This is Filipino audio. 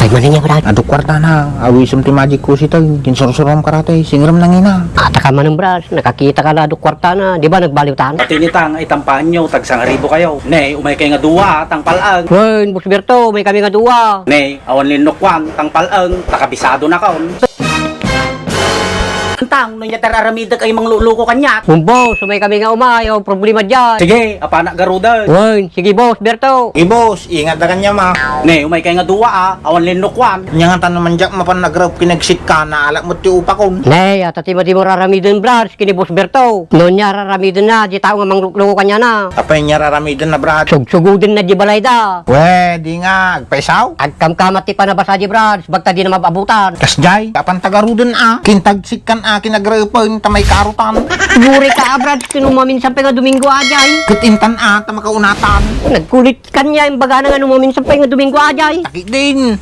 Ay man niya brad. Aduk kwarta na, awisam ti magic ko sitag, kinsursuram karate, singram nang ina. Ata ka man ng brad, nakakita ka na do kwarta na, di ba nagbaliw tan? Pati nitang itampaan nyo, tagsang ribo kayo. Ne, umay kayo nga duwa, tang palang. Wen, Boss Berto, may kami nga duwa. Ne, awan linukwan, tang palang, takabisado na kaon. Tang, no niya tararamidag ay mangluluko kanya. Boss, may kami nga umay, o problema dyan. Sige, apana garuda. Wen, sige Boss Berto. Boss, ingat na kanya ma. Ne, umay kayo nga duwa awan linukwan. Nya nga naman jak mapan nagrap kinagsit ka na alak mo ti upakon. Nay, at di mo raramidin brad, kini Boss Berto. No niya raramidin na, di tao nga mangluluko kanya na. Apay niya raramidan na brad. Sugsugudin na di balay da. Pwede nga, agpaisaw. Agkamkamat ti pa na basa di brad, bagta di na mababutan. Kasjay, kapan tagarudan kintagsit kan kinagrapon tamay karutan. Yuri ka brad, kinumamin sa nga Domingo ajay. Kutintan tamakaunatan. Nagkulit kanya yung baga na nga numamin sa nga Domingo ajay. Sakit din.